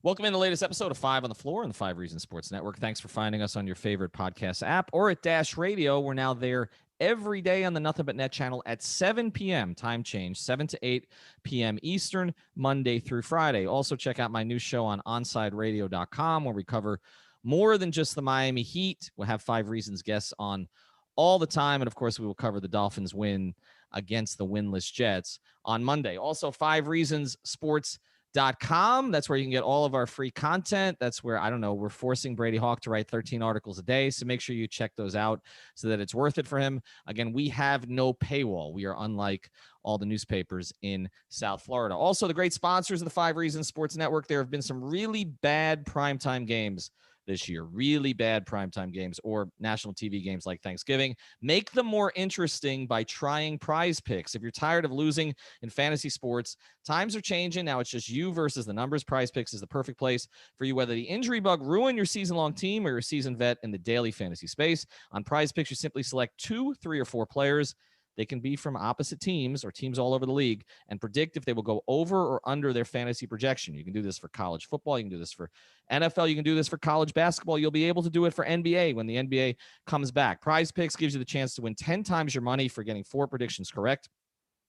Welcome in the latest episode of 5 on the Floor on the 5 Reasons Sports Network. Thanks for finding us on your favorite podcast app or at Dash Radio. We're now there every day on the Nothing But Net channel at 7 p.m. time change, 7 to 8 p.m. Eastern, Monday through Friday. Also, check out my new show on OnsideRadio.com where we cover more than just the Miami Heat. We'll have 5 Reasons guests on all the time. And, of course, we will cover the Dolphins' win against the winless Jets on Monday. Also, 5 Reasons Sports.com. That's where you can get all of our free content. That's where, we're forcing Brady Hawk to write 13 articles a day. So make sure you check those out so that it's worth it for him. Again, we have no paywall. We are unlike all the newspapers in South Florida. Also, the great sponsors of the 5 Reasons Sports Network. There have been some really bad primetime games this year, really bad primetime games or national TV games like Thanksgiving. Make them more interesting by trying Prize Picks. If you're tired of losing in fantasy sports, times are changing. Now it's just you versus the numbers. Prize Picks is the perfect place for you, whether the injury bug ruined your season-long team or your seasoned vet in the daily fantasy space. On Prize Picks, you simply select 2, 3, or 4 players. They can be from opposite teams or teams all over the league and predict if they will go over or under their fantasy projection. You can do this for college football. You can do this for NFL. You can do this for college basketball. You'll be able to do it for NBA when the NBA comes back. Prize Picks gives you the chance to win 10 times your money for getting 4 predictions correct.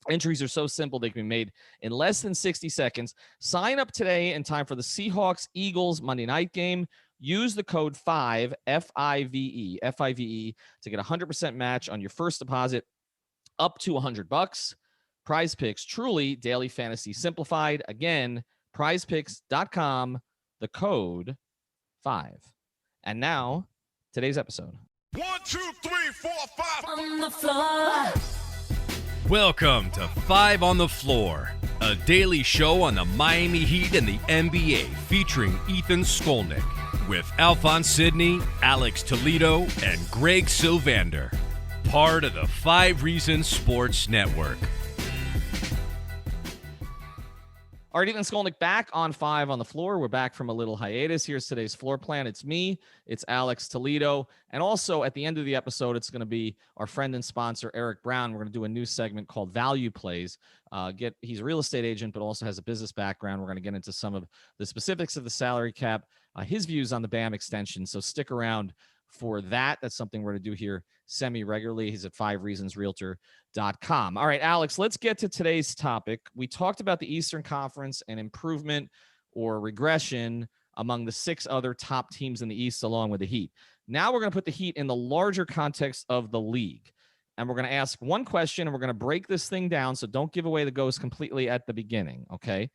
Entries are so simple, they can be made in less than 60 seconds. Sign up today in time for the Seahawks-Eagles Monday night game. Use the code 5, F-I-V-E, to get a 100% match on your first deposit up to $100. Prize Picks, truly daily fantasy simplified. Again, prizepicks.com, the code 5. And now, today's episode. 1, 2, 3, 4, 5 on the floor. Welcome to 5 on the Floor, a daily show on the Miami Heat and the NBA featuring Ethan Skolnick with Alphonse Sidney, Alex Toledo, and Greg Sylvander. Part of the 5 Reasons Sports Network. All right, Ethan Skolnick back on 5 on the Floor. We're back from a little hiatus. Here's today's floor plan. It's me, it's Alex Toledo, and also at the end of the episode, it's going to be our friend and sponsor, Eric Brown. We're going to do a new segment called Value Plays. He's a real estate agent, but also has a business background. We're going to get into some of the specifics of the salary cap, his views on the Bam extension, so stick around for that. That's something we're going to do here semi-regularly. He's at 5reasonsrealtor.com. All right, Alex, let's get to today's topic. We talked about the Eastern Conference and improvement or regression among the 6 other top teams in the East along with the Heat. Now we're going to put the Heat in the larger context of the league. And we're going to ask one question, and we're going to break this thing down, so don't give away the ghost completely at the beginning, okay?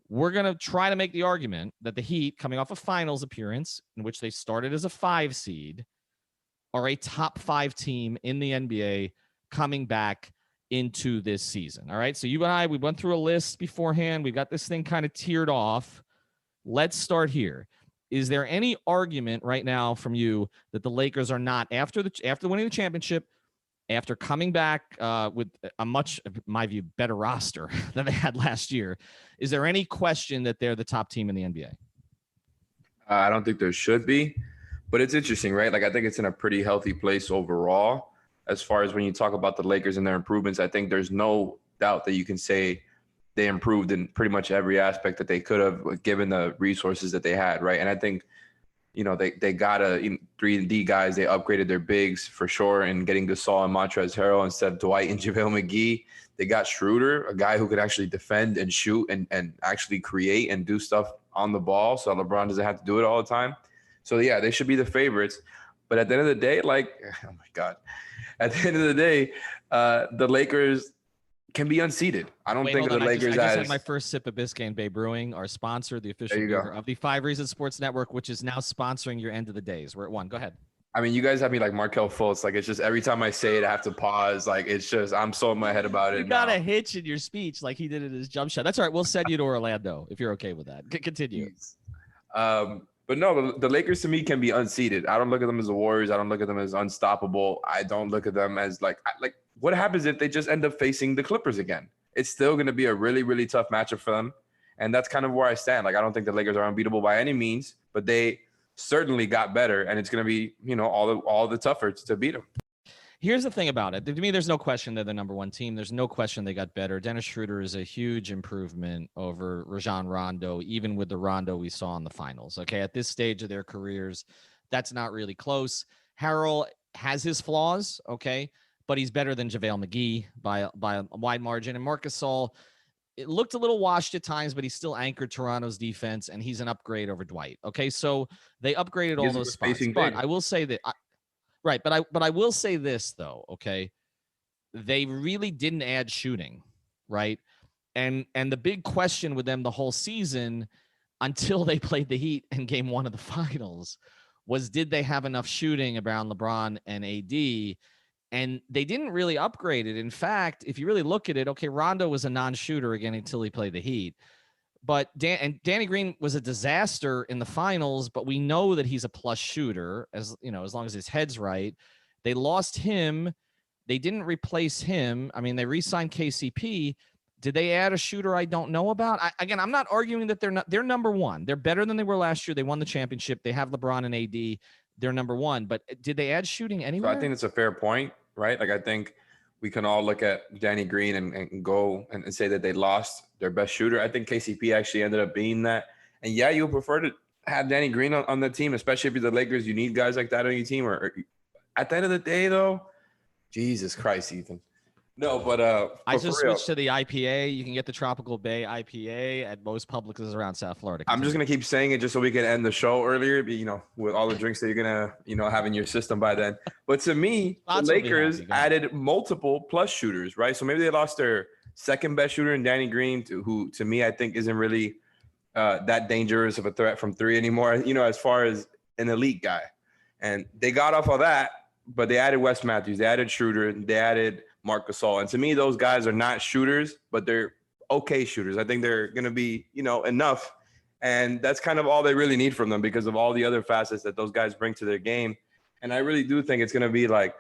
We're going to try to make the argument that the Heat, coming off a finals appearance in which they started as a 5 seed, are a top 5 team in the NBA coming back into this season. All right. So you and I, we went through a list beforehand. We got this thing kind of tiered off. Let's start here. Is there any argument right now from you that the Lakers are not, after winning the championship, after coming back with a much, in my view, better roster than they had last year, is there any question that they're the top team in the NBA? I don't think there should be. But it's interesting, right? Like, I think it's in a pretty healthy place overall. As far as when you talk about the Lakers and their improvements, I think there's no doubt that you can say they improved in pretty much every aspect that they could have given the resources that they had, right? And I think, they got 3-and-D guys. They upgraded their bigs for sure and getting Gasol and Montrezl Harrell instead of Dwight and JaVale McGee. They got Schroeder, a guy who could actually defend and shoot and actually create and do stuff on the ball so LeBron doesn't have to do it all the time. So, yeah, they should be the favorites. But at the end of the day, oh, my God. At the end of the day, the Lakers can be unseated. I don't think of the Lakers I just had my first sip of Biscayne Bay Brewing, our sponsor, the official beer of the 5 Reasons Sports Network, which is now sponsoring your end of the days. We're at 1. Go ahead. I mean, you guys have me like Markelle Fultz. Like, it's just every time I say it, I have to pause. Like, it's just I'm so in my head about it. You got a hitch in your speech like he did in his jump shot. That's all right. We'll send you to Orlando if you're okay with that. Continue. But no, the Lakers to me can be unseated. I don't look at them as the Warriors. I don't look at them as unstoppable. I don't look at them as like what happens if they just end up facing the Clippers again? It's still going to be a really, really tough matchup for them. And that's kind of where I stand. Like, I don't think the Lakers are unbeatable by any means, but they certainly got better. And it's going to be, all the tougher to beat them. Here's the thing about it. To me, there's no question they're the number one team. There's no question they got better. Dennis Schroeder is a huge improvement over Rajon Rondo, even with the Rondo we saw in the finals. Okay, at this stage of their careers, that's not really close. Harrell has his flaws, okay, but he's better than JaVale McGee by a wide margin. And Marc Gasol, it looked a little washed at times, but he still anchored Toronto's defense, and he's an upgrade over Dwight. Okay, so they upgraded all those spots. But I will say that, right? But I will say this though. Okay, they really didn't add shooting, right? And the big question with them the whole season, until they played the Heat in Game 1 of the Finals, was did they have enough shooting around LeBron and AD? And they didn't really upgrade it. In fact, if you really look at it, okay, Rondo was a non-shooter again until he played the Heat. But Danny Green was a disaster in the finals, but we know that he's a plus shooter, as you know, as long as his head's right. They lost him. They didn't replace him. I mean, they re-signed KCP. Did they add a shooter I don't know about? I'm not arguing that they're number one. They're better than they were last year. They won the championship. They have LeBron and AD. They're number one. But did they add shooting anywhere? So I think it's a fair point. Right? Like, I think we can all look at Danny Green and go and say that they lost their best shooter. I think KCP actually ended up being that. And yeah, you prefer to have Danny Green on the team, especially if you're the Lakers. You need guys like that on your team. Or at the end of the day, though, Jesus Christ, Ethan. No, but I just switched to the IPA. You can get the Tropical Bay IPA at most Publixes around South Florida. I'm just gonna keep saying it just so we can end the show earlier. You know, with all the drinks that you're gonna have in your system by then. But to me, the Lakers added multiple plus shooters, right? So maybe they lost their second best shooter in Danny Green, who to me I think isn't really that dangerous of a threat from three anymore. You know, as far as an elite guy, and they got off of that, but they added Wes Matthews, they added Schroeder, they added Marc Gasol. And to me, those guys are not shooters, but they're okay shooters. I think they're going to be, enough. And that's kind of all they really need from them because of all the other facets that those guys bring to their game. And I really do think it's going to be like,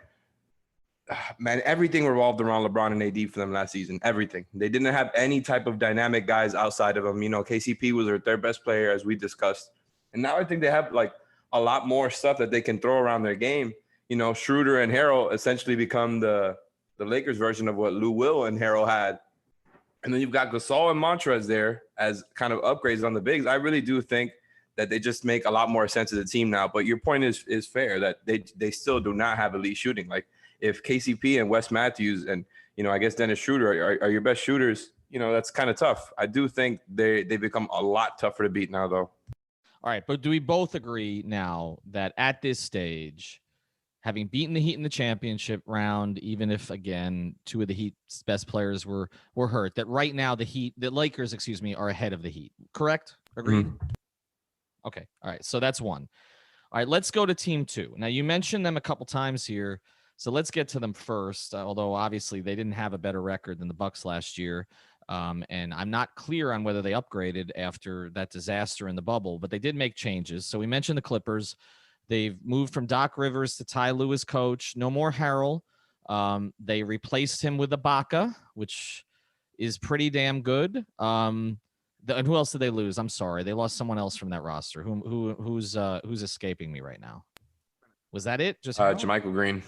man, everything revolved around LeBron and AD for them last season. Everything. They didn't have any type of dynamic guys outside of them. KCP was their third best player, as we discussed. And now I think they have like a lot more stuff that they can throw around their game. Schroeder and Harrell essentially become the Lakers version of what Lou Will and Harrell had. And then you've got Gasol and Montrezl there as kind of upgrades on the bigs. I really do think that they just make a lot more sense as a team now. But your point is fair that they still do not have elite shooting. Like if KCP and Wes Matthews and, I guess Dennis Schroeder are your best shooters, that's kind of tough. I do think they become a lot tougher to beat now, though. All right. But do we both agree now that at this stage, having beaten the Heat in the championship round, even if, again, two of the Heat's best players were hurt, that right now the Lakers, are ahead of the Heat. Correct? Agreed? Mm-hmm. Okay. All right. So that's one. All right. Let's go to team two. Now, you mentioned them a couple times here, so let's get to them first, although obviously they didn't have a better record than the Bucks last year. And I'm not clear on whether they upgraded after that disaster in the bubble, but they did make changes. So we mentioned the Clippers. They've moved from Doc Rivers to Ty Lue as coach. No more Harrell. They replaced him with Ibaka, which is pretty damn good. And who else did they lose? I'm sorry, they lost someone else from that roster. Who's escaping me right now? Was that it? Just JaMychal Green.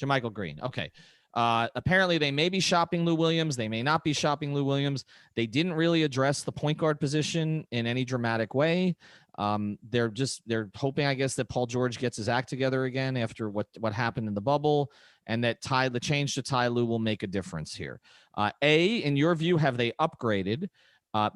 JaMychal Green. Okay. Apparently they may be shopping Lou Williams. They may not be shopping Lou Williams. They didn't really address the point guard position in any dramatic way. They're hoping, I guess, that Paul George gets his act together again after what happened in the bubble, and that the change to Ty Lue will make a difference here. A, in your view, have they upgraded?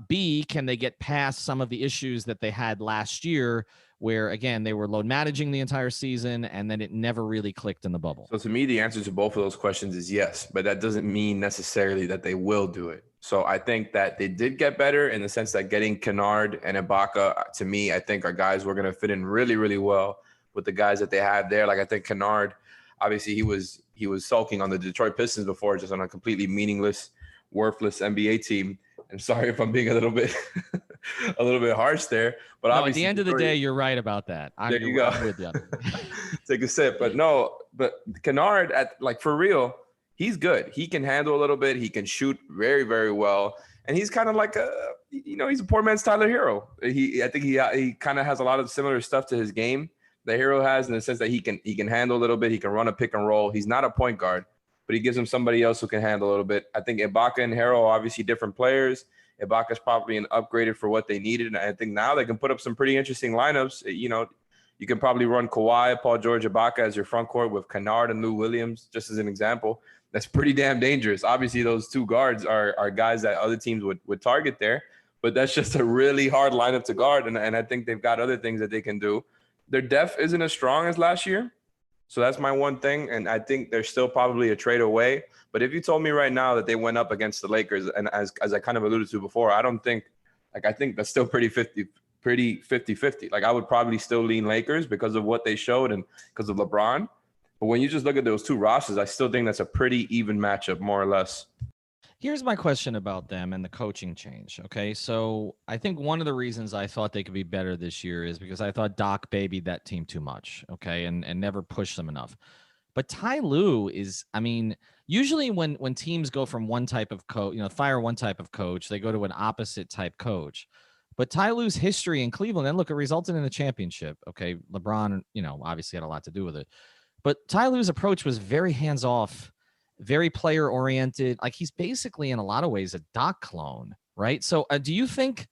B, can they get past some of the issues that they had last year where, again, they were load managing the entire season and then it never really clicked in the bubble? So to me, the answer to both of those questions is yes, but that doesn't mean necessarily that they will do it. So I think that they did get better in the sense that getting Kennard and Ibaka, to me, I think are guys who are going to fit in really, really well with the guys that they have there. Like I think Kennard, obviously he was sulking on the Detroit Pistons before, just on a completely meaningless, worthless NBA team. I'm sorry if I'm being a little bit harsh there, but no, at the end of the day, you're right about that. There you go. I'm with you. Take a sip, but Kennard for real, he's good. He can handle a little bit. He can shoot very, very well, and he's kind of like he's a poor man's Tyler Hero. I think he kind of has a lot of similar stuff to his game that Hero has in the sense that he can handle a little bit. He can run a pick and roll. He's not a point guard, but he gives him somebody else who can handle a little bit. I think Ibaka and Hero are obviously different players. Ibaka's probably an upgraded for what they needed. And I think now they can put up some pretty interesting lineups. You know, you can probably run Kawhi, Paul George, Ibaka as your front court with Kennard and Lou Williams, just as an example. That's pretty damn dangerous. Obviously, those two guards are guys that other teams would target there, but that's just a really hard lineup to guard. And I think they've got other things that they can do. Their depth isn't as strong as last year. So that's my one thing. And I think they're still probably a trade away. But if you told me right now that they went up against the Lakers, and as I kind of alluded to before, I think that's still pretty 50-50. Like, I would probably still lean Lakers because of what they showed and because of LeBron. But when you just look at those two rosters, I still think that's a pretty even matchup, more or less. Here's my question about them and the coaching change. Okay, so I think one of the reasons I thought they could be better this year is because I thought Doc babied that team too much, okay, and never pushed them enough. But Ty Lue is, I mean, usually when teams go from one type of coach, fire one type of coach, they go to an opposite type coach. But Ty Lue's history in Cleveland, and look, it resulted in a championship. Okay, LeBron, obviously had a lot to do with it. But Ty Lue's approach was very hands-off, very player-oriented. Like, he's basically, in a lot of ways, a Doc clone, right? So do you think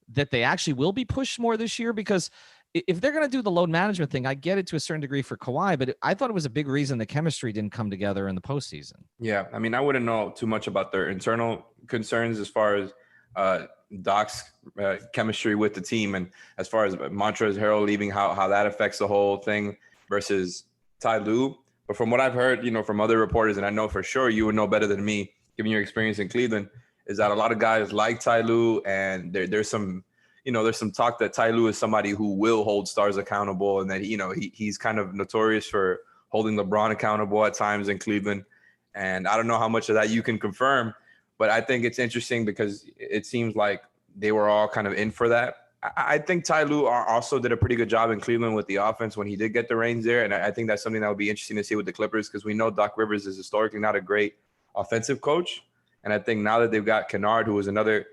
that they actually will be pushed more this year? Because if they're going to do the load management thing, I get it to a certain degree for Kawhi, but I thought it was a big reason the chemistry didn't come together in the postseason. Yeah, I mean, I wouldn't know too much about their internal concerns as far as Doc's chemistry with the team, and as far as Montrezl Harrell leaving, how that affects the whole thing versus Ty Lue. But from what I've heard, from other reporters, and I know for sure you would know better than me, given your experience in Cleveland, is that a lot of guys like Ty Lue, and there's some talk that Ty Lue is somebody who will hold stars accountable, and that he's kind of notorious for holding LeBron accountable at times in Cleveland. And I don't know how much of that you can confirm, but I think it's interesting because it seems like they were all kind of in for that. I think Ty Lue also did a pretty good job in Cleveland with the offense when he did get the reins there. And I think that's something that would be interesting to see with the Clippers, because we know Doc Rivers is historically not a great offensive coach. And I think now that they've got Kennard, who is another,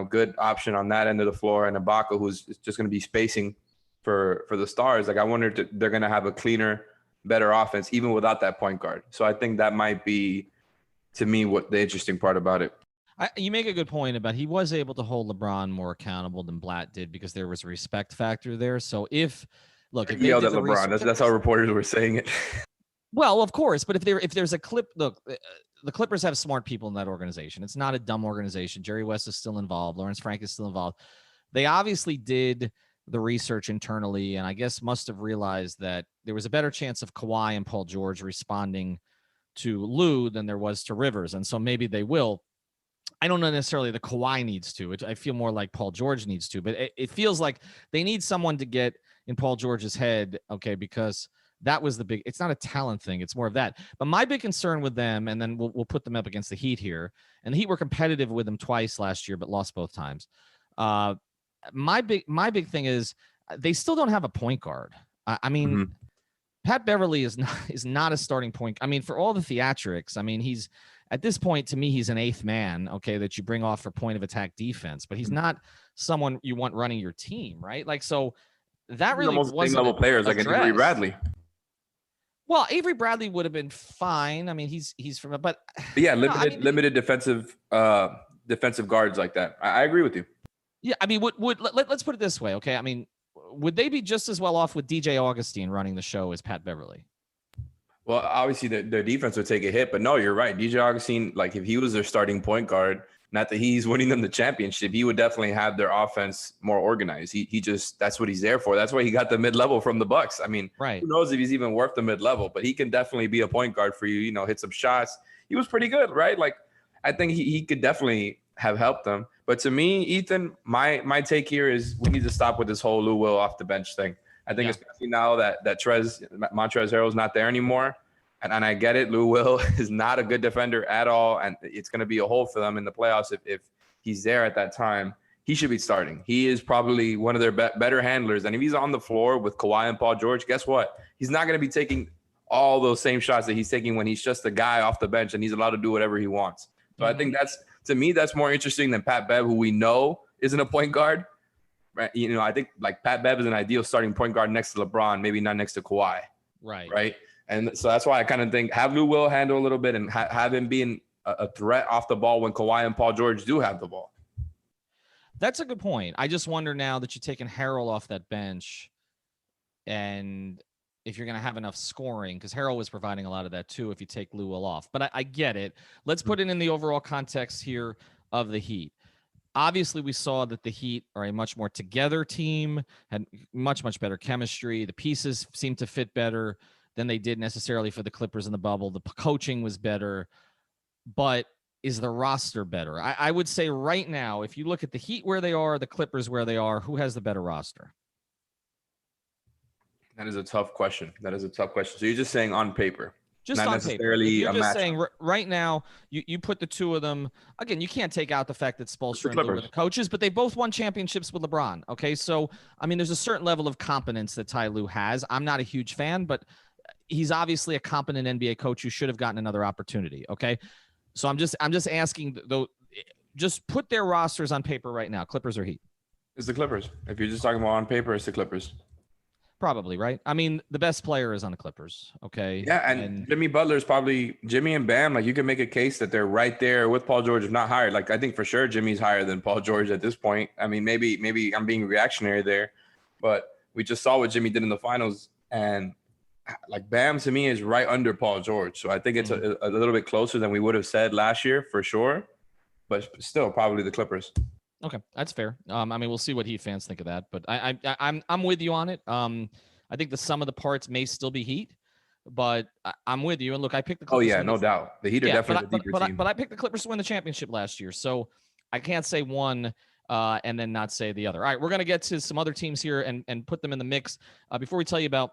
good option on that end of the floor, and Ibaka, who's just going to be spacing for the stars, like, I wonder if they're going to have a cleaner, better offense, even without that point guard. So I think that might be, to me, what the interesting part about it. You make a good point about he was able to hold LeBron more accountable than Blatt did because there was a respect factor there. So if he yelled at LeBron, that's how reporters were saying it. Well, of course, but if there's a clip, look, the Clippers have smart people in that organization. It's not a dumb organization. Jerry West is still involved. Lawrence Frank is still involved. They obviously did the research internally, and I guess must have realized that there was a better chance of Kawhi and Paul George responding to Lue than there was to Rivers, and so maybe they will. I don't know necessarily that Kawhi needs to. I feel more like Paul George needs to, but it feels like they need someone to get in Paul George's head, okay, because that was it's not a talent thing. It's more of that. But my big concern with them, and then we'll put them up against the Heat here, and the Heat were competitive with them twice last year, but lost both times. My big thing is they still don't have a point guard. I mean, Pat Beverly is not a starting point. I mean, for all the theatrics, I mean, he's at this point, to me, he's an eighth man, okay, that you bring off for point of attack defense, but he's not someone you want running your team, right? Like, so that really wasn't same level players like Avery Bradley. Well, Avery Bradley would have been fine. I mean, he's from, but yeah, limited defensive guards like that. I agree with you. Yeah, I mean, let's put it this way, okay? I mean, would they be just as well off with DJ Augustine running the show as Pat Beverly? Well, obviously their defense would take a hit, but no, you're right. DJ Augustine, like, if he was their starting point guard, not that he's winning them the championship, he would definitely have their offense more organized. He just, that's what he's there for. That's why he got the mid-level from the Bucks. I mean, right. Who knows if he's even worth the mid-level, but he can definitely be a point guard for you, hit some shots. He was pretty good, right? Like, I think he could definitely have helped them. But to me, Ethan, my take here is we need to stop with this whole Lou Will off the bench thing. I think especially now that Montrezl Harrell is not there anymore, and I get it, Lou Will is not a good defender at all, and it's going to be a hole for them in the playoffs if he's there at that time. He should be starting. He is probably one of their better handlers, and if he's on the floor with Kawhi and Paul George, guess what? He's not going to be taking all those same shots that he's taking when he's just a guy off the bench and he's allowed to do whatever he wants. So I think that's more interesting than Pat Bev, who we know isn't a point guard. right? You know, I think like Pat Bev is an ideal starting point guard next to LeBron, maybe not next to Kawhi. Right. And so that's why I kind of think have Lou Will handle a little bit and have him being a threat off the ball when Kawhi and Paul George do have the ball. That's a good point. I just wonder now that you're taking Harrell off that bench and if you're going to have enough scoring, because Harrell was providing a lot of that too if you take Lou Will off. But I get it. Let's put it in the overall context here of the Heat. Obviously, we saw that the Heat are a much more together team, had much, much better chemistry. The pieces seemed to fit better than they did necessarily for the Clippers in the bubble. The coaching was better. But is the roster better? I would say right now, if you look at the Heat where they are, the Clippers where they are, who has the better roster? That is a tough question. So you're just saying on paper. Just not on necessarily paper. You're just match. saying right now, you put the two of them. Again, you can't take out the fact that Spoelstra and Lou were the coaches, but they both won championships with LeBron. Okay, so, I mean, there's a certain level of competence that Ty Lue has. I'm not a huge fan, but he's obviously a competent NBA coach who should have gotten another opportunity, okay? So I'm just asking, though, just put their rosters on paper right now, Clippers or Heat? It's the Clippers. If you're just talking about on paper, it's the Clippers. Probably, right? I mean, the best player is on the Clippers, okay? Yeah, and Jimmy Butler is probably Jimmy and Bam. Like, you can make a case that they're right there with Paul George, if not higher. Like, I think for sure Jimmy's higher than Paul George at this point. I mean, maybe I'm being reactionary there, but we just saw what Jimmy did in the finals, and like Bam to me is right under Paul George. So I think it's a little bit closer than we would have said last year for sure, but still probably the Clippers. Okay, that's fair. I mean, we'll see what Heat fans think of that, but I'm with you on it. I think the sum of the parts may still be Heat, but I'm with you. And look, I picked the Clippers. Oh yeah, no doubt. The Heat are definitely the deeper team. But I picked the Clippers to win the championship last year, so I can't say one and then not say the other. All right, we're gonna get to some other teams here and put them in the mix. Before we tell you about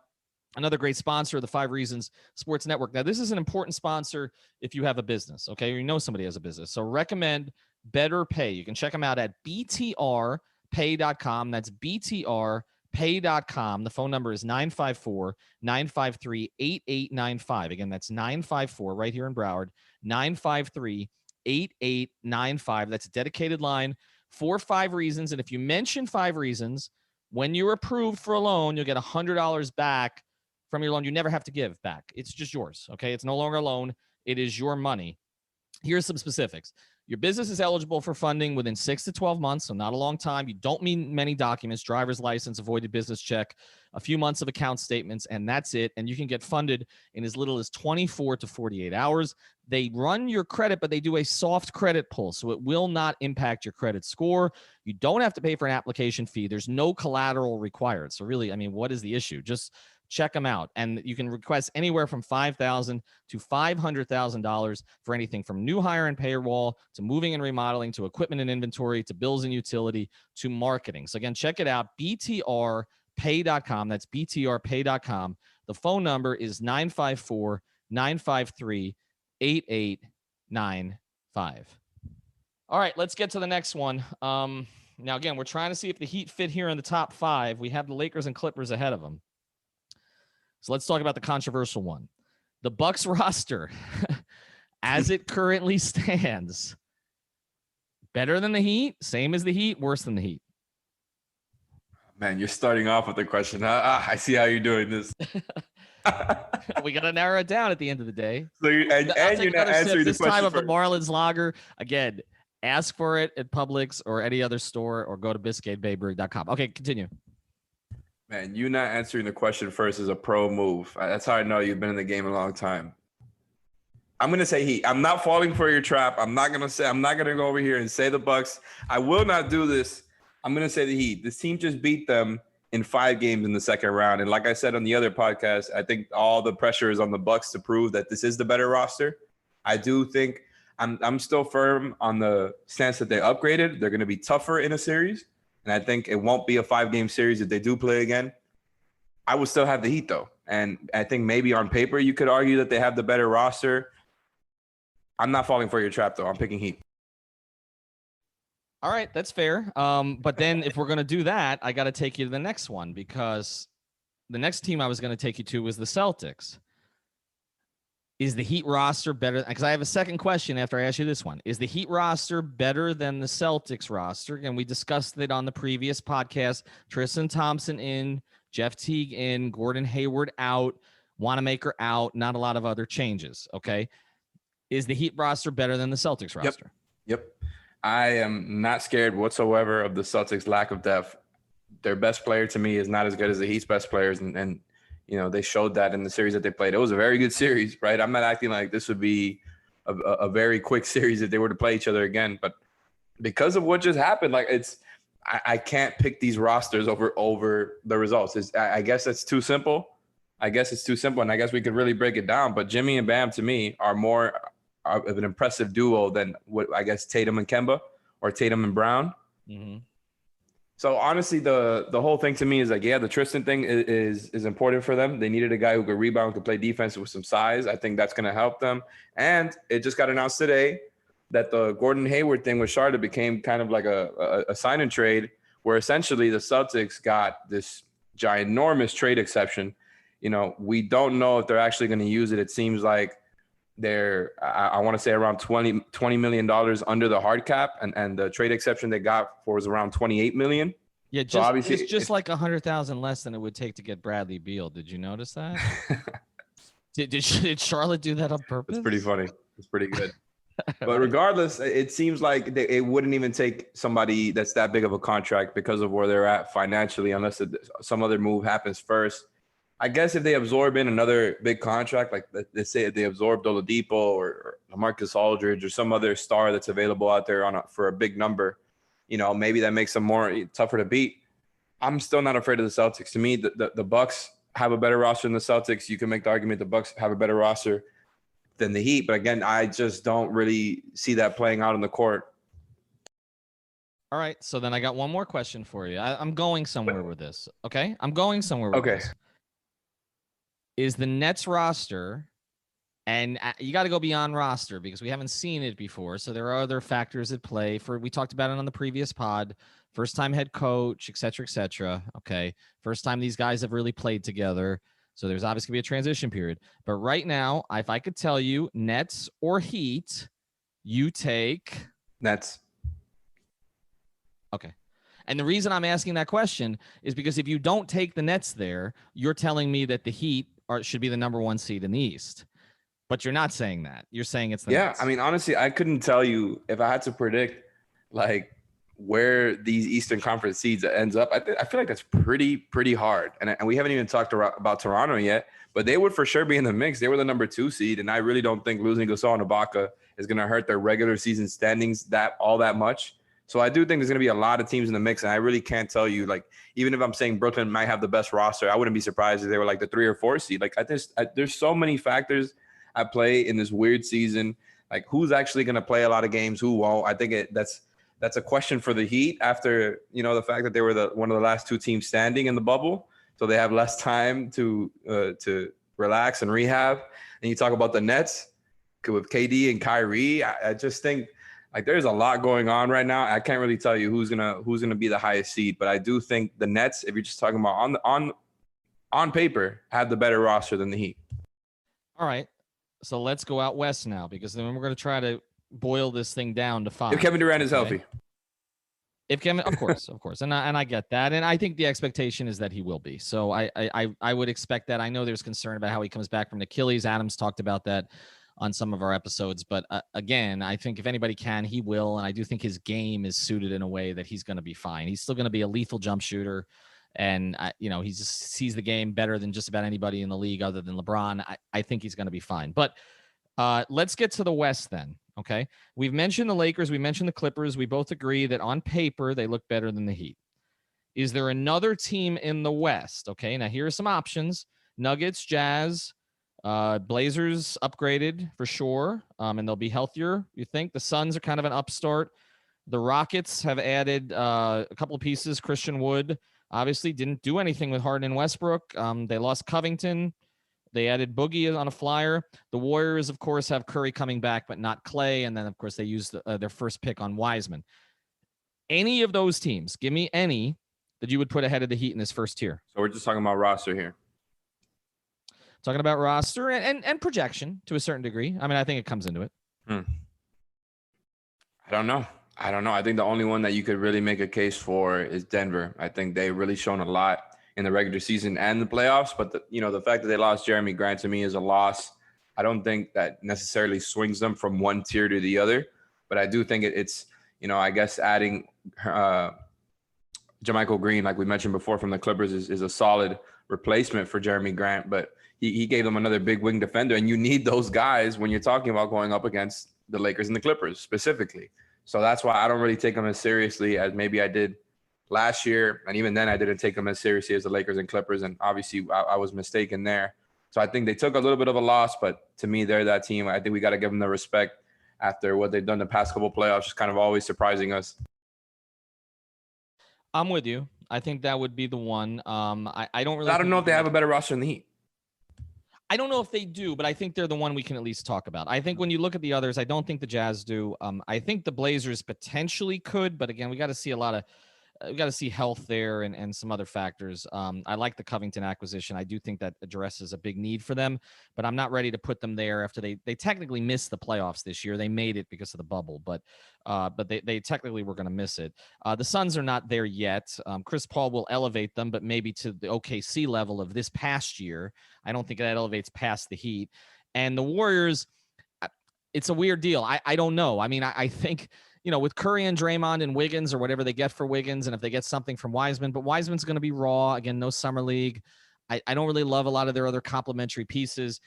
another great sponsor of the 5 Reasons Sports Network. Now, this is an important sponsor if you have a business, okay? Or you know somebody has a business. So recommend Better Pay. You can check them out at btrpay.com. That's btrpay.com. The phone number is 954-953-8895. Again, that's 954 right here in Broward, 953-8895. That's a dedicated line for 5 Reasons. And if you mention 5 Reasons, when you're approved for a loan, you'll get $100 back from your loan. You never have to give back. It's just yours, okay? It's no longer a loan. It is your money. Here's some specifics. Your business is eligible for funding within 6 to 12 months, so not a long time. You don't need many documents, driver's license, avoided business check, a few months of account statements, and that's it. And you can get funded in as little as 24 to 48 hours. They run your credit, but they do a soft credit pull, so it will not impact your credit score. You don't have to pay for an application fee. There's no collateral required. So really, I mean, what is the issue? Just check them out. And you can request anywhere from $5,000 to $500,000 for anything from new hire and payroll to moving and remodeling to equipment and inventory to bills and utility to marketing. So again, check it out, btrpay.com. That's btrpay.com. The phone number is 954-953-8895. All right, let's get to the next one. Now, again, we're trying to see if the Heat fit here in the top 5. We have the Lakers and Clippers ahead of them. So let's talk about the controversial one. The Bucks roster, as it currently stands, better than the Heat, same as the Heat, worse than the Heat. Man, you're starting off with the question. I see how you're doing this. We got to narrow it down at the end of the day. So you're not answering the question. This time of the Marlins Lager. Again, ask for it at Publix or any other store or go to BiscayneBayBrewery.com. Okay, continue. Man, you not answering the question first is a pro move. That's how I know you've been in the game a long time. I'm going to say Heat. I'm not falling for your trap. I'm not going to go over here and say the Bucks. I will not do this. I'm going to say the Heat. This team just beat them in 5 games in the second round. And like I said on the other podcast, I think all the pressure is on the Bucks to prove that this is the better roster. I do think I'm still firm on the stance that they upgraded. They're going to be tougher in a series. And I think it won't be a 5-game series if they do play again. I would still have the Heat, though. And I think maybe on paper you could argue that they have the better roster. I'm not falling for your trap, though. I'm picking Heat. All right, that's fair. But then if we're going to do that, I got to take you to the next one because the next team I was going to take you to was the Celtics. Is the Heat roster better? Because I have a second question after I ask you this one. Is the Heat roster better than the Celtics roster? And we discussed it on the previous podcast. Tristan Thompson in, Jeff Teague in, Gordon Hayward out, Wanamaker out, not a lot of other changes. Okay. Is the Heat roster better than the Celtics roster? Yep. I am not scared whatsoever of the Celtics' lack of depth. Their best player to me is not as good as the Heat's best players. And you know, they showed that in the series that they played. It was a very good series, right? I'm not acting like this would be a very quick series if they were to play each other again. But because of what just happened, like I can't pick these rosters over the results. I guess it's too simple. And I guess we could really break it down. But Jimmy and Bam, to me, are more of an impressive duo than what I guess Tatum and Kemba or Tatum and Brown. Mm-hmm. So honestly, the whole thing to me is like, yeah, the Tristan thing is important for them. They needed a guy who could rebound, could play defense with some size. I think that's going to help them. And it just got announced today that the Gordon Hayward thing with Charlotte became kind of like a sign and trade, where essentially the Celtics got this ginormous trade exception. You know, we don't know if they're actually going to use it. It seems like they're, I want to say around $20 million under the hard cap, and the trade exception they got for was around $28 million. Yeah, just, so obviously it's just like 100,000 less than it would take to get Bradley Beal. Did you notice that? did Charlotte do that on purpose? It's pretty funny. It's pretty good. But regardless, it seems like it wouldn't even take somebody that's that big of a contract because of where they're at financially, unless some other move happens first. I guess if they absorb in another big contract, like let's say if they absorb Oladipo or LaMarcus Aldridge or some other star that's available out there for a big number, you know, maybe that makes them more tougher to beat. I'm still not afraid of the Celtics. To me, the Bucks have a better roster than the Celtics. You can make the argument the Bucks have a better roster than the Heat, but again, I just don't really see that playing out on the court. All right, so then I got one more question for you. I'm going somewhere with this. Okay, I'm going somewhere with this. Is the Nets roster, and you got to go beyond roster because we haven't seen it before. So there are other factors at play. We talked about it on the previous pod. First time head coach, et cetera, et cetera. Okay. First time these guys have really played together. So there's obviously going to be a transition period. But right now, if I could tell you Nets or Heat, you take Nets. Okay. And the reason I'm asking that question is because if you don't take the Nets there, you're telling me that the Heat should be the number one seed in the East. But you're not saying that. You're saying it's the Nets. I mean, honestly, I couldn't tell you if I had to predict like where these Eastern Conference seeds ends up. I feel like that's pretty hard. And we haven't even talked about Toronto yet, but they would for sure be in the mix. They were the number 2 seed, and I really don't think losing Gasol and Ibaka is going to hurt their regular season standings that much. So I do think there's going to be a lot of teams in the mix, and I really can't tell you, like, even if I'm saying Brooklyn might have the best roster, I wouldn't be surprised if they were like the 3 or 4 seed. Like, there's so many factors at play in this weird season. Like, who's actually going to play a lot of games, who won't? I think that's a question for the Heat after, you know, the fact that they were one of the last 2 teams standing in the bubble, so they have less time to relax and rehab. And you talk about the Nets with KD and Kyrie. I just think, like, there's a lot going on right now. I can't really tell you who's gonna be the highest seed, but I do think the Nets, if you're just talking about on paper, have the better roster than the Heat. All right, so let's go out west now, because then we're going to try to boil this thing down to 5. If Kevin Durant is healthy. If Kevin, of course, and I get that, and I think the expectation is that he will be. So I would expect that. I know there's concern about how he comes back from Achilles. Adams talked about that on some of our episodes, but again, I think if anybody can, he will, and I do think his game is suited in a way that he's going to be fine. He's still going to be a lethal jump shooter, and you know, he just sees the game better than just about anybody in the league other than LeBron. I think he's going to be fine. But let's get to the West then. Okay, we've mentioned the Lakers, we mentioned the Clippers. We both agree that on paper they look better than the Heat. Is there another team in the West? Okay, now here are some options: Nuggets, Jazz. Blazers upgraded for sure, and they'll be healthier. You think the Suns are kind of an upstart. The Rockets have added a couple of pieces. Christian Wood obviously didn't do anything with Harden and Westbrook. They lost Covington. They added Boogie on a flyer. The Warriors, of course, have Curry coming back, but not Clay. And then, of course, they used their first pick on Wiseman. Any of those teams, give me any that you would put ahead of the Heat in this first tier. So we're just talking about roster here. talking about roster and projection to a certain degree. I mean, I think it comes into it. I don't know. I think the only one that you could really make a case for is Denver. I think they've really shown a lot in the regular season and the playoffs. But the fact that they lost Jeremy Grant to me is a loss. I don't think that necessarily swings them from one tier to the other. But I do think it's I guess adding JaMychal Green, like we mentioned before, from the Clippers is a solid replacement for Jeremy Grant. But he gave them another big wing defender, and you need those guys when you're talking about going up against the Lakers and the Clippers specifically. So that's why I don't really take them as seriously as maybe I did last year. And even then I didn't take them as seriously as the Lakers and Clippers. And obviously I was mistaken there. So I think they took a little bit of a loss, but to me, they're that team. I think we got to give them the respect after what they've done the past couple of playoffs, just kind of always surprising us. I'm with you. I think that would be the one. I don't know if they have a better roster than the Heat. I don't know if they do, but I think they're the one we can at least talk about. I think when you look at the others, I don't think the Jazz do. I think the Blazers potentially could, but again, we got to see we got to see health there and some other factors. I like the Covington acquisition. I do think that addresses a big need for them, but I'm not ready to put them there after they technically missed the playoffs this year. They made it because of the bubble, but they technically were going to miss it. The Suns are not there yet. Chris Paul will elevate them, but maybe to the OKC level of this past year. I don't think that elevates past the Heat. And the Warriors, it's a weird deal. I don't know. I mean, I think, with Curry and Draymond and Wiggins or whatever they get for Wiggins, and if they get something from Wiseman, but Wiseman's going to be raw. Again, no summer league. I don't really love a lot of their other complementary pieces.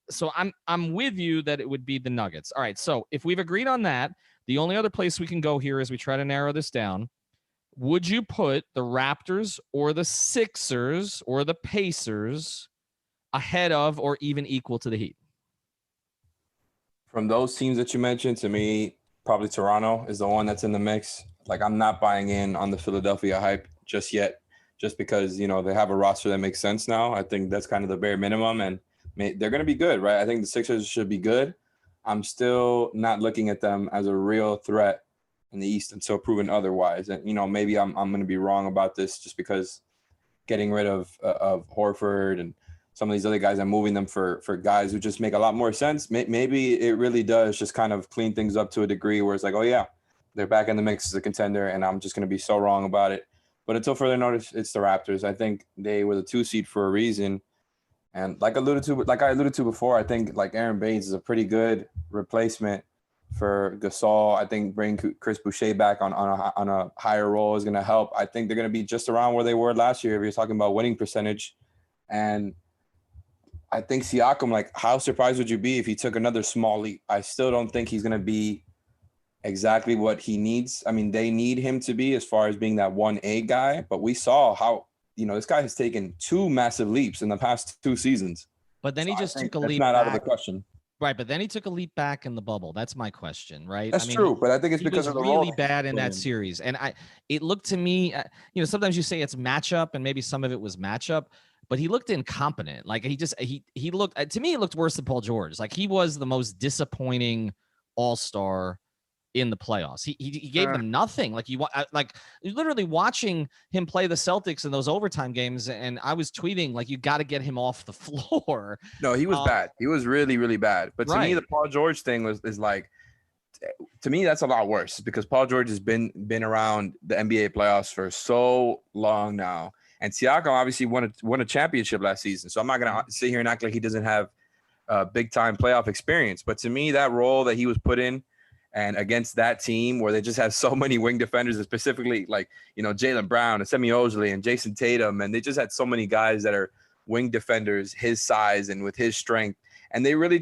So I'm with you that it would be the Nuggets. All right, so if we've agreed on that, the only other place we can go here as we try to narrow this down, would you put the Raptors or the Sixers or the Pacers ahead of or even equal to the Heat? From those teams that you mentioned, to me, probably Toronto is the one that's in the mix. Like, I'm not buying in on the Philadelphia hype just yet, just because, they have a roster that makes sense now. I think that's kind of the bare minimum, and they're going to be good, right? I think the Sixers should be good. I'm still not looking at them as a real threat in the East until proven otherwise. And, maybe I'm going to be wrong about this just because getting rid of Horford and some of these other guys and moving them for guys who just make a lot more sense. Maybe it really does just kind of clean things up to a degree where it's like, oh yeah, they're back in the mix as a contender, and I'm just going to be so wrong about it. But until further notice, it's the Raptors. I think they were the 2 seed for a reason. And like I alluded to before, I think like Aaron Baines is a pretty good replacement for Gasol. I think bringing Chris Boucher back on a higher role is going to help. I think they're going to be just around where they were last year if you're talking about winning percentage. And I think Siakam, like, how surprised would you be if he took another small leap? I still don't think he's going to be exactly what he needs. I mean, they need him to be as far as being that 1A guy, but we saw how, this guy has taken 2 massive leaps in the past 2 seasons. But then he just took a leap not back. Out of the question. Right, but then he took a leap back in the bubble. That's my question, right? That's true, but I think it's because of the really bad in that series. And it looked to me, sometimes you say it's matchup, and maybe some of it was matchup, but he looked incompetent. Like he looked, to me, he looked worse than Paul George. Like, he was the most disappointing all-star in the playoffs. He gave them nothing. Like, literally watching him play the Celtics in those overtime games, and I was tweeting like, you got to get him off the floor. No, he was bad. He was really, really bad. But to me, the Paul George thing is like, to me, that's a lot worse because Paul George has been around the NBA playoffs for so long now. And Siakam obviously won a championship last season. So I'm not going to sit here and act like he doesn't have big-time playoff experience. But to me, that role that he was put in and against that team where they just have so many wing defenders, and specifically like, Jaylen Brown and Semi Ojeleye and Jason Tatum, and they just had so many guys that are wing defenders his size and with his strength. And they really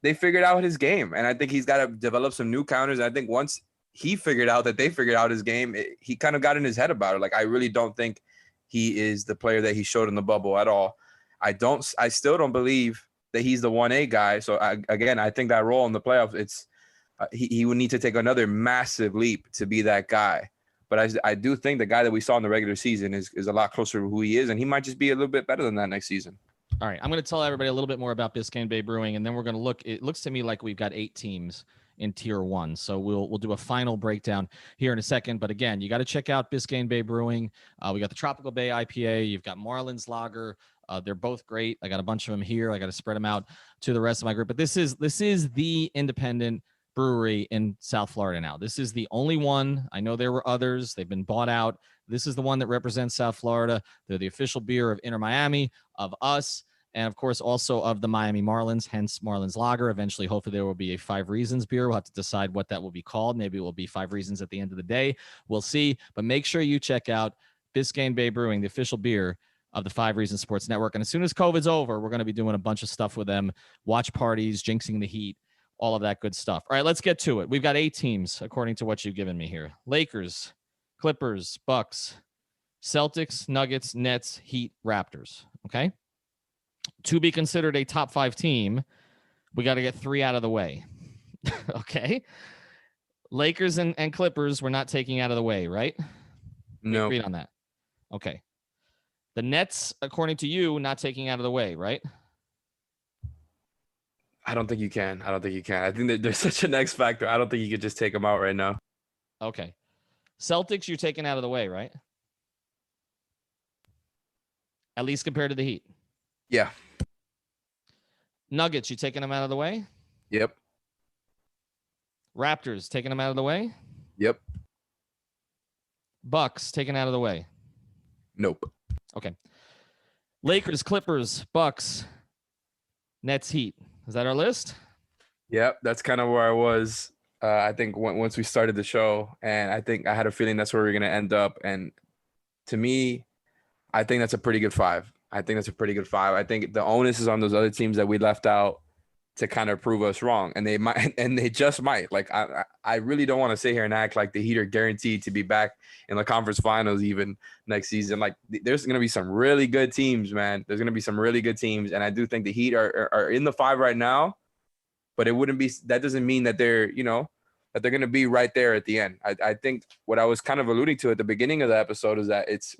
they figured out his game. And I think he's got to develop some new counters. And I think once he figured out that they figured out his game, he kind of got in his head about it. Like, I really don't think he is the player that he showed in the bubble at all. I still don't believe that he's the 1A guy. So I think that role in the playoffs, he would need to take another massive leap to be that guy. But I do think the guy that we saw in the regular season is a lot closer to who he is, and he might just be a little bit better than that next season. All right, I'm going to tell everybody a little bit more about Biscayne Bay Brewing, and then we're going to look. It looks to me like we've got 8 teams in Tier 1, so we'll do a final breakdown here in a second. But again, you got to check out Biscayne Bay Brewing. We got the Tropical Bay IPA. You've got Marlins Lager. They're both great. I got a bunch of them here. I got to spread them out to the rest of my group. But this is the independent brewery in South Florida now. This is the only one. I know there were others. They've been bought out. This is the one that represents South Florida. They're the official beer of Inter Miami, of us, and of course also of the Miami Marlins, hence Marlins Lager. Eventually, hopefully there will be a 5 Reasons beer. We'll have to decide what that will be called. Maybe it will be 5 Reasons at the end of the day. We'll see. But make sure you check out Biscayne Bay Brewing, the official beer of the 5 Reasons Sports Network. And as soon as COVID's over, we're going to be doing a bunch of stuff with them, watch parties, jinxing the Heat, all of that good stuff. All right, let's get to it. We've got 8 teams, according to what you've given me here. Lakers, Clippers, Bucks, Celtics, Nuggets, Nets, Heat, Raptors. Okay? To be considered a top 5 team, we got to get 3 out of the way. Okay? Lakers and Clippers, we're not taking out of the way, right? No. We agreed on that. Okay. The Nets, according to you, not taking out of the way, right? I don't think you can. I think that there's such an X factor. I don't think you could just take them out right now. Okay. Celtics, you're taking out of the way, right? At least compared to the Heat. Yeah. Nuggets, you taking them out of the way? Yep. Raptors, taking them out of the way? Yep. Bucks, taken out of the way? Nope. Okay. Lakers, Clippers, Bucks, Nets, Heat. Is that our list? Yep, that's kind of where I was. I think once we started the show, and I think I had a feeling that's where we are going to end up. And to me, I think that's a pretty good 5. I think the onus is on those other teams that we left out to kind of prove us wrong, and they might, and they just might. Like I really don't want to sit here and act like the Heat are guaranteed to be back in the conference finals even next season. Like there's going to be some really good teams, man. There's going to be some really good teams, and I do think the Heat are in the 5 right now, but it wouldn't be. That doesn't mean that they're that they're going to be right there at the end. I think what I was kind of alluding to at the beginning of the episode is that it's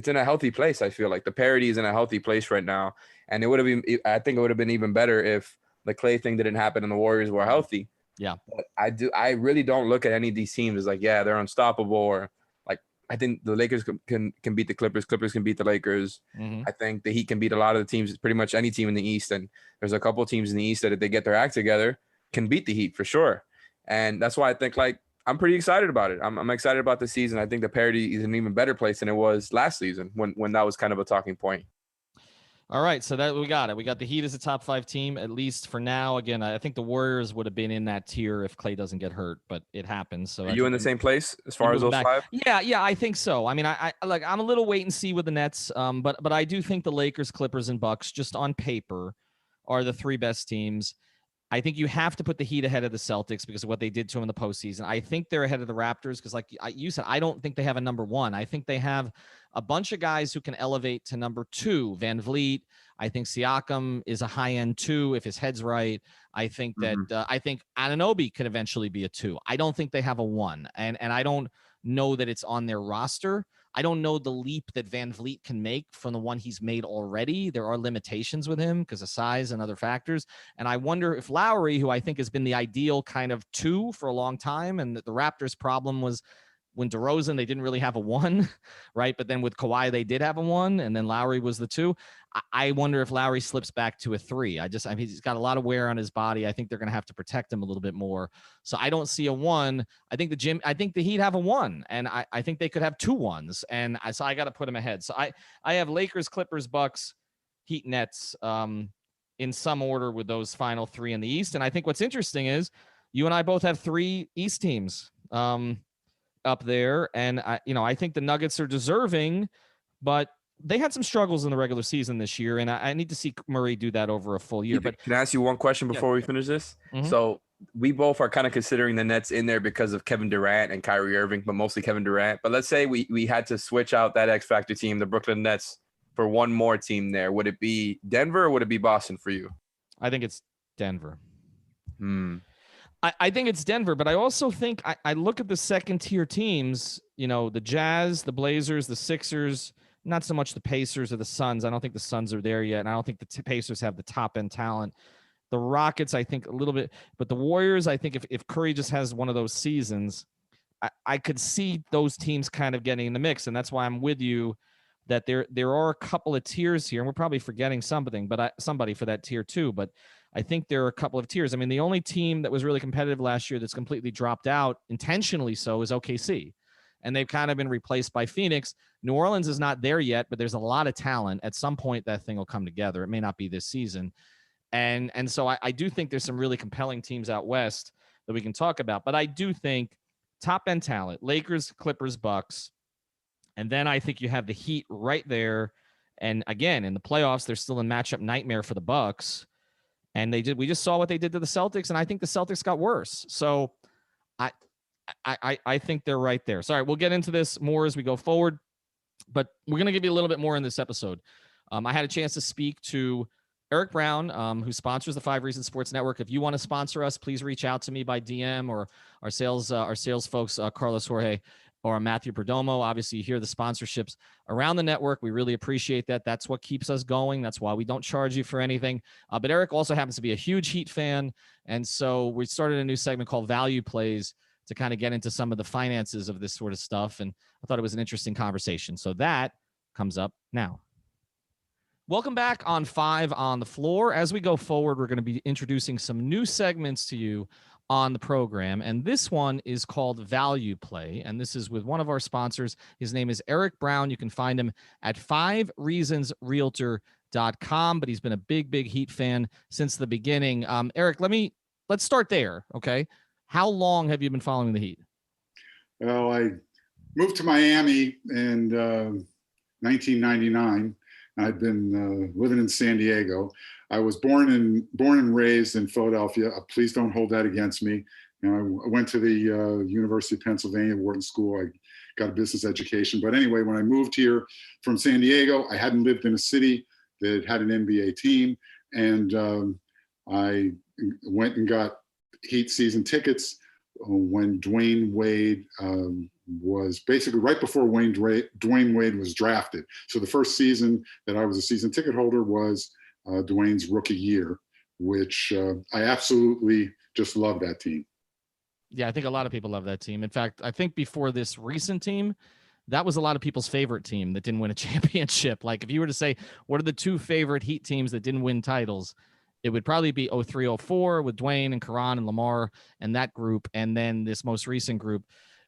in a healthy place. I feel like the parity is in a healthy place right now, and I think it would have been even better if the Clay thing didn't happen and the Warriors were healthy. Yeah. But I really don't look at any of these teams as like, yeah, they're unstoppable, or like I think the Lakers can beat the Clippers. Clippers can beat the Lakers. Mm-hmm. I think the Heat can beat a lot of the teams, pretty much any team in the East. And there's a couple of teams in the East that if they get their act together can beat the Heat for sure. And that's why I think like I'm pretty excited about it. I'm excited about the season. I think the parity is an even better place than it was last season when that was kind of a talking point. All right, so that we got it. We got the Heat as a top 5 team, at least for now. Again, I think the Warriors would have been in that tier if Clay doesn't get hurt, but it happens. So are you in the same place as far as those back. 5? Yeah, I think so. I mean, I'm a little wait and see with the Nets, but I do think the Lakers, Clippers, and Bucks, just on paper, are the 3 best teams. I think you have to put the Heat ahead of the Celtics because of what they did to them in the postseason. I think they're ahead of the Raptors because, like you said, I don't think they have a number 1. I think they have a bunch of guys who can elevate to number 2. Van Vliet. I think Siakam is a high-end 2 if his head's right. I think that I think Anunoby could eventually be a 2. I don't think they have a 1, and I don't know that it's on their roster. I don't know the leap that Van Vliet can make from the one he's made already. There are limitations with him because of size and other factors. And I wonder if Lowry, who I think has been the ideal kind of 2 for a long time, and the Raptors' problem was when DeRozan, they didn't really have a 1, right? But then with Kawhi, they did have a 1, and then Lowry was the 2. I wonder if Lowry slips back to a 3. I mean, he's got a lot of wear on his body. I think they're going to have to protect him a little bit more. So I don't see a 1. I think the Heat have a 1, and I think they could have 2 1s. And so I got to put them ahead. So I have Lakers, Clippers, Bucks, Heat, Nets in some order with those final 3 in the East. And I think what's interesting is you and I both have 3 East teams up there. And I think the Nuggets are deserving, but they had some struggles in the regular season this year, and I need to see Murray do that over a full year. But can I ask you one question before we finish this? Mm-hmm. So we both are kind of considering the Nets in there because of Kevin Durant and Kyrie Irving, but mostly Kevin Durant. But let's say we had to switch out that X Factor team, the Brooklyn Nets, for one more team there. Would it be Denver or would it be Boston for you? I think it's Denver. I think it's Denver, but I also think I look at the second tier teams, the Jazz, the Blazers, the Sixers, not so much the Pacers or the Suns. I don't think the Suns are there yet, and I don't think the Pacers have the top end talent. The Rockets, I think a little bit, but the Warriors, I think if Curry just has one of those seasons, I could see those teams kind of getting in the mix, and that's why I'm with you that there are a couple of tiers here, and we're probably forgetting somebody for that tier too. But I think there are a couple of tiers. I mean, the only team that was really competitive last year that's completely dropped out, intentionally so, is OKC. And they've kind of been replaced by Phoenix. New Orleans is not there yet, but there's a lot of talent. At some point, that thing will come together. It may not be this season. And so I do think there's some really compelling teams out west that we can talk about. But I do think top-end talent, Lakers, Clippers, Bucks. And then I think you have the Heat right there. And again, in the playoffs, they're still in matchup nightmare for the Bucks. And we just saw what they did to the Celtics, and I think the Celtics got worse. So I think they're right there. Sorry, we'll get into this more as we go forward, but we're going to give you a little bit more in this episode. I had a chance to speak to Eric Brown, who sponsors the 5 Reasons Sports Network. If you want to sponsor us, please reach out to me by DM or our sales folks, Carlos Jorge or Matthew Perdomo. Obviously, you hear the sponsorships around the network. We really appreciate that. That's what keeps us going. That's why we don't charge you for anything. But Eric also happens to be a huge Heat fan. And so we started a new segment called Value Plays to kind of get into some of the finances of this sort of stuff. And I thought it was an interesting conversation. So that comes up now. Welcome back on 5 on the Floor. As we go forward, we're going to be introducing some new segments to you on the program. And this one is called Value Play. And this is with one of our sponsors. His name is Eric Brown. You can find him at 5reasonsrealtor.com, but he's been a big, big Heat fan since the beginning. Eric, let's start there. Okay. How long have you been following the Heat? Well, I moved to Miami in 1999. I'd been living in San Diego. I was born and raised in Philadelphia. Please don't hold that against me. You know, I went to the University of Pennsylvania, Wharton School. I got a business education. But anyway, when I moved here from San Diego, I hadn't lived in a city that had an NBA team. And I went and got Heat season tickets when Dwayne Wade was basically right before Dwayne Wade was drafted. So the first season that I was a season ticket holder was Dwayne's rookie year, which I absolutely just love that team. Yeah, I think a lot of people love that team. In fact, I think before this recent team, that was a lot of people's favorite team that didn't win a championship. Like if you were to say, what are the 2 favorite Heat teams that didn't win titles? It would probably be 03-04 with Dwayne and Karan and Lamar and that group, and then this most recent group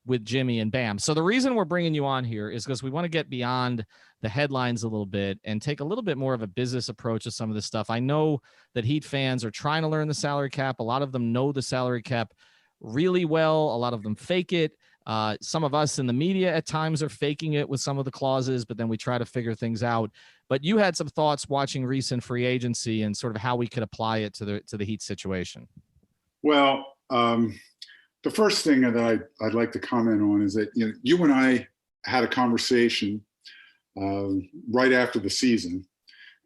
with Jimmy and Bam. So the reason we're bringing you on here is because we want to get beyond the headlines a little bit and take a little bit more of a business approach to some of this stuff. I know that Heat fans are trying to learn the salary cap. A lot of them know the salary cap really well. A lot of them fake it. Some of us in the media at times are faking it with some of the clauses, but then we try to figure things out. But you had some thoughts watching recent free agency and sort of how we could apply it to the Heat situation. Well, the first thing that I'd like to comment on is that you and I had a conversation right after the season,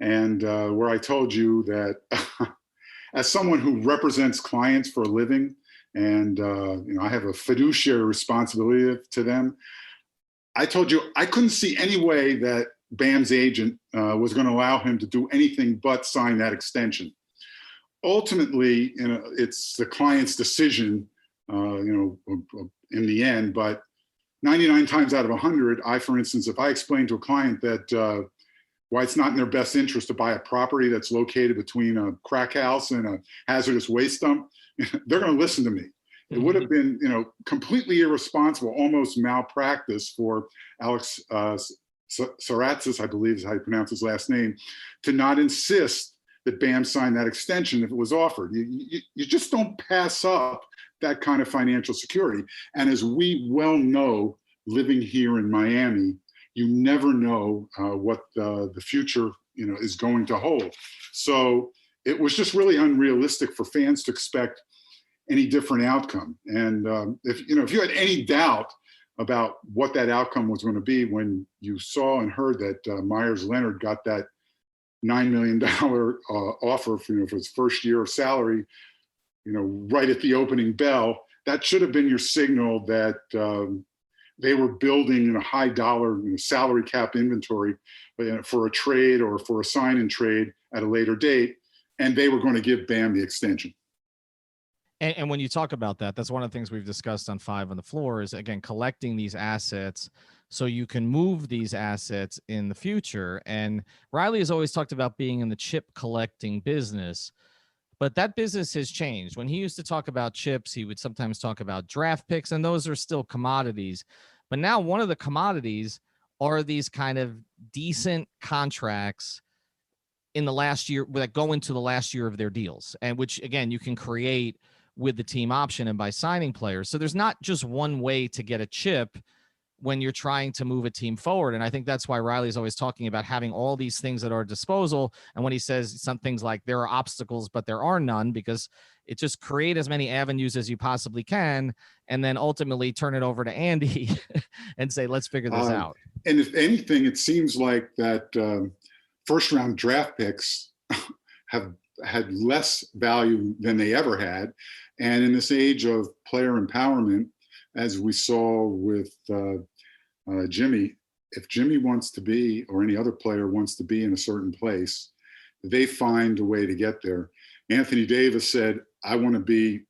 and where I told you that as someone who represents clients for a living, and I have a fiduciary responsibility to them, I told you I couldn't see any way that Bam's agent was going to allow him to do anything but sign that extension. Ultimately, it's the client's decision, in the end. But 99 times out of 100, for instance, if I explain to a client that why it's not in their best interest to buy a property that's located between a crack house and a hazardous waste dump, they're going to listen to me. It would have been, completely irresponsible, almost malpractice for Alex Saratzis, I believe is how you pronounce his last name, to not insist that Bam sign that extension if it was offered. You just don't pass up that kind of financial security. And as we well know, living here in Miami, you never know what the future is going to hold. So it was just really unrealistic for fans to expect any different outcome. And if you had any doubt about what that outcome was going to be when you saw and heard that Myers Leonard got that $9 million offer for his first year of salary, right at the opening bell, that should have been your signal that they were building a high dollar salary cap inventory for a trade or for a sign and trade at a later date, and they were going to give Bam the extension. And when you talk about that, that's one of the things we've discussed on 5 on the Floor is, again, collecting these assets so you can move these assets in the future. And Riley has always talked about being in the chip collecting business, but that business has changed. When he used to talk about chips, he would sometimes talk about draft picks, and those are still commodities. But now one of the commodities are these kind of decent contracts in the last year that go into the last year of their deals, and which again you can create with the team option and by signing players. So there's not just one way to get a chip when you're trying to move a team forward. And I think that's why Riley's always talking about having all these things at our disposal. And when he says some things like there are obstacles, but there are none, because it just create as many avenues as you possibly can, and then ultimately turn it over to Andy and say, let's figure this out. And if anything, it seems like that first round draft picks have had less value than they ever had. And in this age of player empowerment, as we saw with Jimmy, if Jimmy wants to be, or any other player wants to be in a certain place, they find a way to get there. Anthony Davis said, I want to be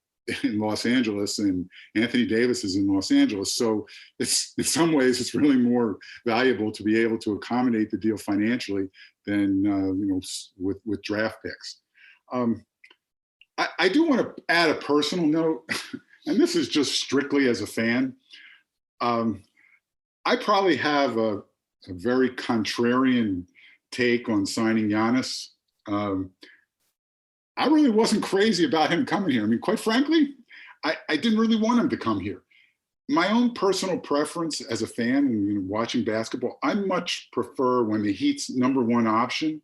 in Los Angeles, and Anthony Davis is in Los Angeles. So it's, in some ways, it's really more valuable to be able to accommodate the deal financially than with draft picks. I do want to add a personal note, and this is just strictly as a fan. I probably have a very contrarian take on signing Giannis. I really wasn't crazy about him coming here. I mean, quite frankly, I didn't really want him to come here. My own personal preference as a fan and watching basketball, I much prefer when the Heat's number one option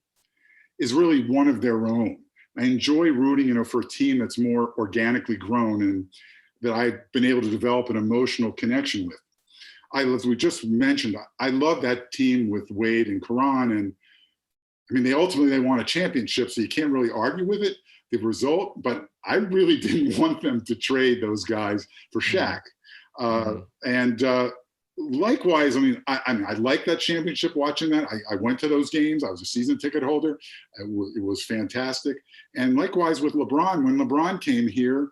is really one of their own. I enjoy rooting, for a team that's more organically grown and that I've been able to develop an emotional connection with. As we just mentioned, I love that team with Wade and Karan, and I mean, they won a championship, so you can't really argue with it, the result, but I really didn't want them to trade those guys for Shaq. And likewise, I mean, I like that championship, watching that. I went to those games. I was a season ticket holder. It was fantastic. And likewise with LeBron, when LeBron came here,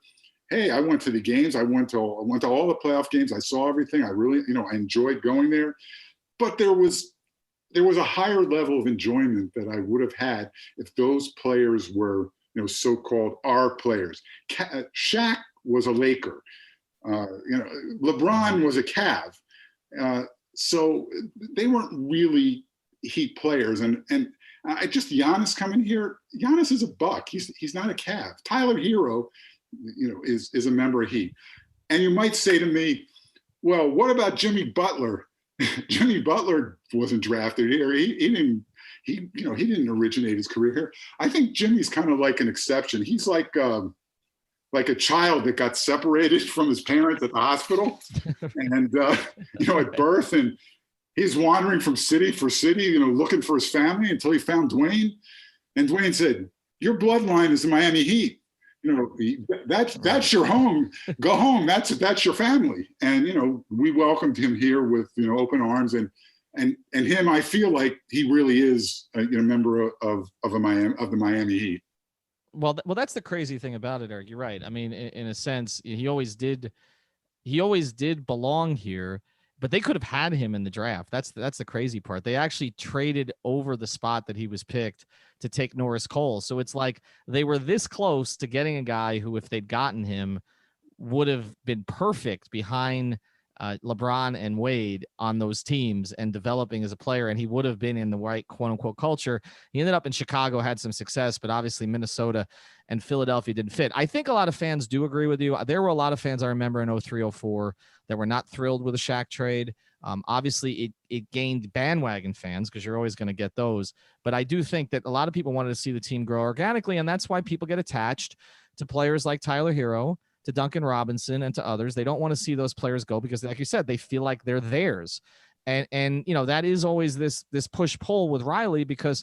hey, I went to the games. I went to all the playoff games. I saw everything. I really, I enjoyed going there. But there was a higher level of enjoyment that I would have had if those players were, so-called our players. Shaq was a Laker. LeBron was a Cav. So they weren't really Heat players. And I just, Giannis coming here, Giannis is a Buck. He's not a Cav. Tyler Hero, is a member of Heat. And you might say to me, well, what about Jimmy Butler? Jimmy Butler wasn't drafted here. He didn't originate his career here. I think Jimmy's kind of like an exception. He's like a child that got separated from his parents at the hospital and, at birth. And he's wandering from city for city, looking for his family until he found Dwayne. And Dwayne said, your bloodline is the Miami Heat. That's your home. Go home. That's your family. And, we welcomed him here with, open arms and him. I feel like he really is a member of the Miami Heat. Well, that's the crazy thing about it, Eric. You're right. I mean, in a sense, he always did belong here, but they could have had him in the draft. That's the crazy part. They actually traded over the spot that he was picked to take Norris Cole. So it's like they were this close to getting a guy who, if they'd gotten him, would have been perfect behind LeBron and Wade on those teams and developing as a player, and he would have been in the right quote-unquote culture. He ended up in Chicago, had some success, but obviously Minnesota and Philadelphia didn't fit. I think a lot of fans do agree with you. There were a lot of fans I remember in 03-04 that were not thrilled with the Shaq trade. Obviously, it gained bandwagon fans because you're always going to get those. But I do think that a lot of people wanted to see the team grow organically, and that's why people get attached to players like Tyler Hero, to Duncan Robinson, and to others. They don't want to see those players go because, like you said, they feel like they're theirs. And that is always this push-pull with Riley because,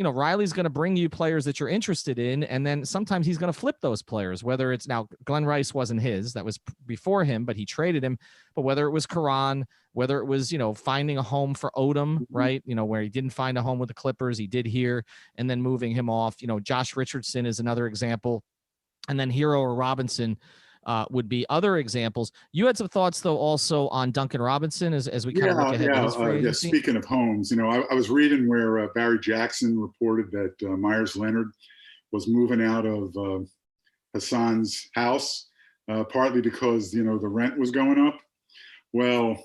Riley's going to bring you players that you're interested in, and then sometimes he's going to flip those players, whether it's now Glenn Rice wasn't his, that was before him, but he traded him. But whether it was Karan, whether it was, finding a home for Odom, right? Where he didn't find a home with the Clippers, he did here, and then moving him off. Josh Richardson is another example. And then Hero or Robinson would be other examples. You had some thoughts, though, also on Duncan Robinson as we kind of look ahead to his free agency. Speaking of homes, I was reading where Barry Jackson reported that Myers Leonard was moving out of Hassan's house, partly because, the rent was going up. Well,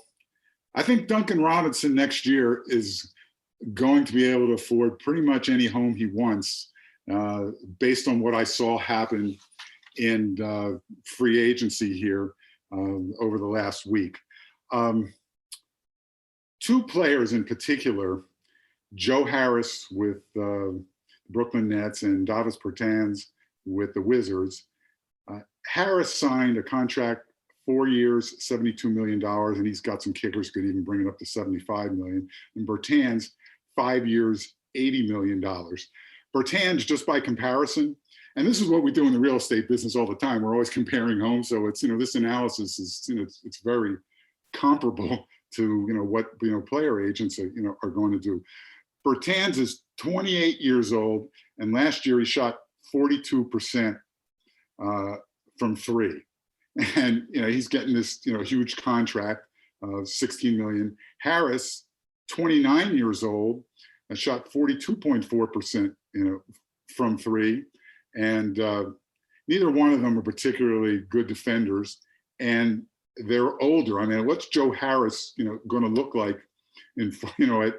I think Duncan Robinson next year is going to be able to afford pretty much any home he wants, based on what I saw happen in free agency here over the last week. Two players in particular, Joe Harris with the Brooklyn Nets and Davis Bertans with the Wizards. Harris signed a contract 4 years, $72 million, and he's got some kickers, could even bring it up to $75 million. And Bertans, 5 years, $80 million. Bertans, just by comparison, and this is what we do in the real estate business all the time. We're always comparing homes. So it's, this analysis is, it's very comparable to, what, player agents are, are going to do. Bertans is 28 years old. And last year he shot 42% from three. And, he's getting this, huge contract of $16 million. Harris, 29 years old, and shot 42.4%, from three. And neither one of them are particularly good defenders, and they're older. I mean, what's Joe Harris, going to look like in, at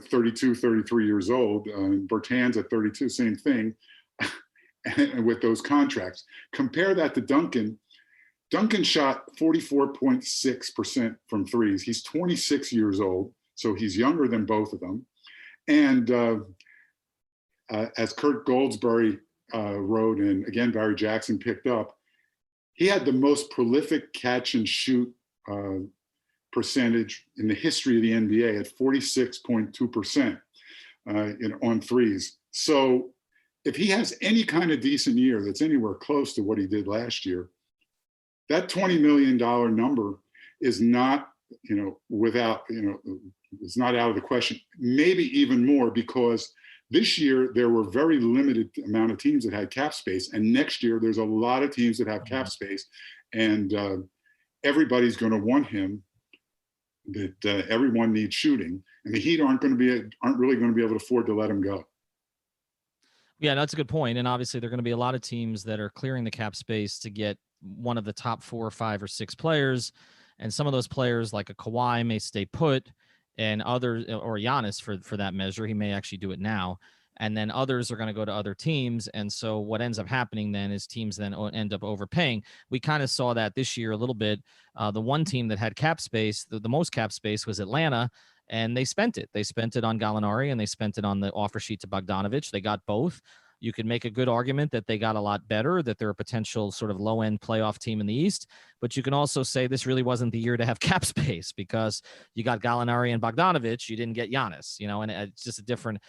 32, 33 years old? Bertans at 32, same thing, and with those contracts. Compare that to Duncan. Duncan shot 44.6% from threes. He's 26 years old, so he's younger than both of them. And as Kurt Goldsberry wrote, and again, Barry Jackson picked up, he had the most prolific catch and shoot percentage in the history of the NBA at 46.2% on threes. So if he has any kind of decent year that's anywhere close to what he did last year, that $20 million number is not, without, it's not out of the question. Maybe even more, because this year there were very limited amount of teams that had cap space, and next year there's a lot of teams that have cap space, and everybody's going to want him. That everyone needs shooting, and the Heat aren't really going to be able to afford to let him go. Yeah, that's a good point. And obviously there are going to be a lot of teams that are clearing the cap space to get one of the top 4 or 5 or 6 players. And some of those players, like a Kawhi, may stay put, and others, or Giannis for that measure, he may actually do it now. And then others are going to go to other teams. And so what ends up happening then is teams then end up overpaying. We kind of saw that this year a little bit. The one team that had cap space, the most cap space, was Atlanta. And they spent it. They spent it on Gallinari, and they spent it on the offer sheet to Bogdanovich. They got both. You could make a good argument that they got a lot better, that they're a potential sort of low-end playoff team in the East. But you can also say this really wasn't the year to have cap space, because you got Gallinari and Bogdanovich. You didn't get Giannis, and it's just a different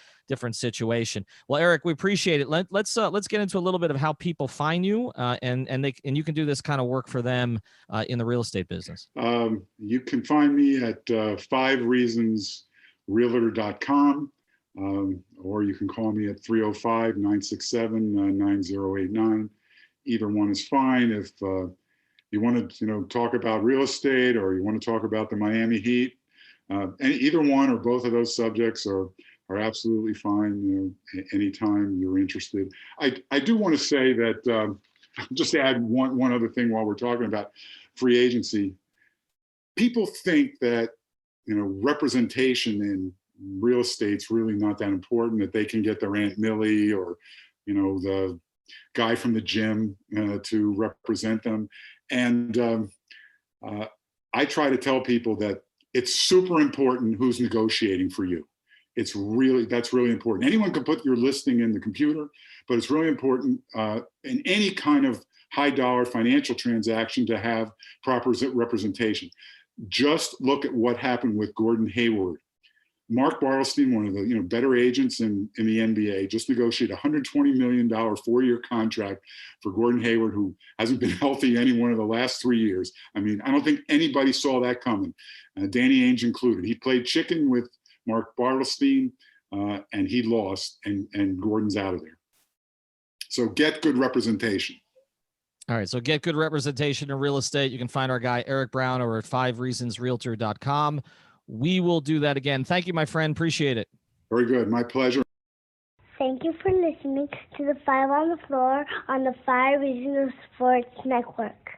situation. Well, Eric, we appreciate it. Let's get into a little bit of how people find you, and you can do this kind of work for them in the real estate business. You can find me at 5reasonsrealtor.com. Or you can call me at 305-967-9089. Either one is fine. If you want to, talk about real estate, or you want to talk about the Miami Heat, either one or both of those subjects are absolutely fine. Anytime you're interested. I do want to say that, just to add one other thing while we're talking about free agency. People think that, representation in real estate's really not that important, that they can get their Aunt Millie or, the guy from the gym to represent them. And I try to tell people that it's super important who's negotiating for you. That's really important. Anyone can put your listing in the computer, but it's really important in any kind of high dollar financial transaction to have proper representation. Just look at what happened with Gordon Hayward. Mark Bartlestein, one of the better agents in the NBA, just negotiated a $120 million 4-year contract for Gordon Hayward, who hasn't been healthy any one of the last 3 years. I mean, I don't think anybody saw that coming, Danny Ainge included. He played chicken with Mark Bartlestein, and he lost, and Gordon's out of there. So get good representation. All right. So get good representation in real estate. You can find our guy, Eric Brown, over at 5reasonsrealtor.com. We will do that again. Thank you, my friend. Appreciate it. Very good. My pleasure. Thank you for listening to the Five on the Floor on the 5 Reasons Sports Network.